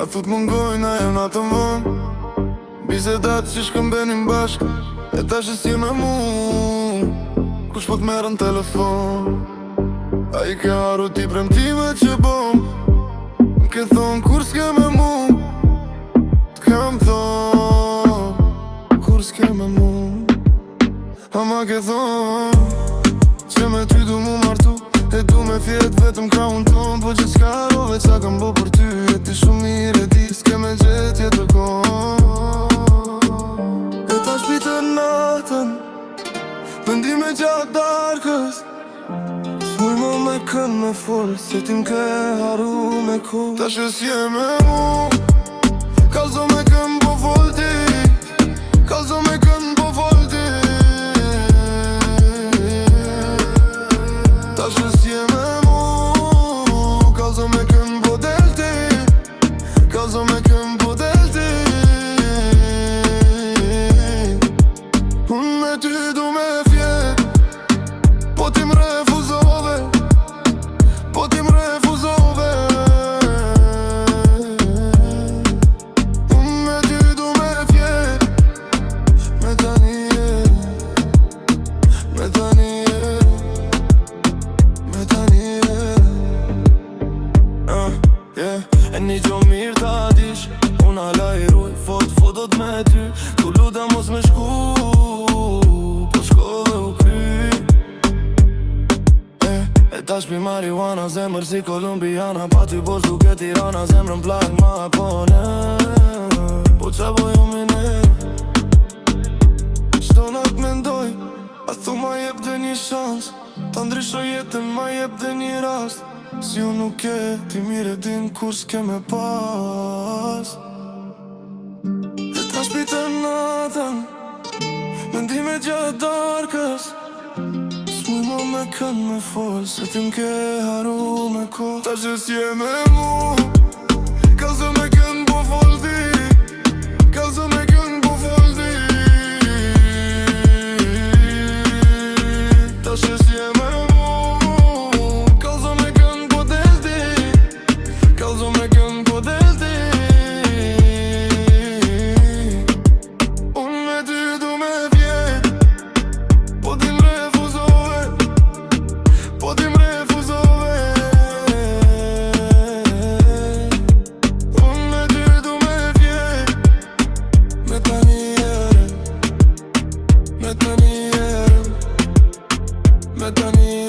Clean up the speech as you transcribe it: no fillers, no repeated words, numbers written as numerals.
thut mungojnë, a jem natën vën. Bisedat që shkëmbenim bashk, e tash e si me mu. Kush po t'merë në telefon, a i ke haru ti premtime që bom. M'ke thonë kur s'ke me mu, t'kam thonë kur s'ke me mu. Ama ke thonë që me ty du mu martu, e du me fjet vetëm krahun ton. Po që s'ka rove qa kam bo për ty, e ti shumë mirë e di s'ke me gjetje të kon. E ta shpite natën, vendime gjatë darkës, s'muj më me kën me fol, se ti m'ke haru me ko. Ta shes je me mu, kalzo me kën po fol ti, kalzo me kën po fol ti. Ta shes je me mu, kalzo me kën po del ti, kalzo me kën po del ti. Unë me ty du me fjet, po ti m'refuzove, po ti m'refuzove. Unë me ty du me fjet, me tani me tani me tani E një gjo mirë ta dish, unë ala i ruj fotot me ty. Tu luta mos me shku, po shko dhe u kry. E tash pi marijuana, zemër si kolumbiana. Pa ty bosh duke Tirana, zemrën plak ma pone. Po qa boju mine, qdo nat mendoj, a thu ma jep dhe një shans, ta ndryshoj jetën, ma jep dhe një rast. Si unë nuk e, ti mire din kur s'ke me pas. E ta shpite natën, mendime gjatë darkës, s'muj më me kën me fol, se ti m'ke haru me ko. Ta që s'je me mu, kalzo me kën po fol ti, kalzo me kën po fol ti. Ta që s'je me mu, kalzo me kën po del ti, kalzo me kën po del ti. Unë me ty du me fjet, po ti m'refuzove, po ti m'refuzove. Unë me ty du me fjet, me tani me tani me tani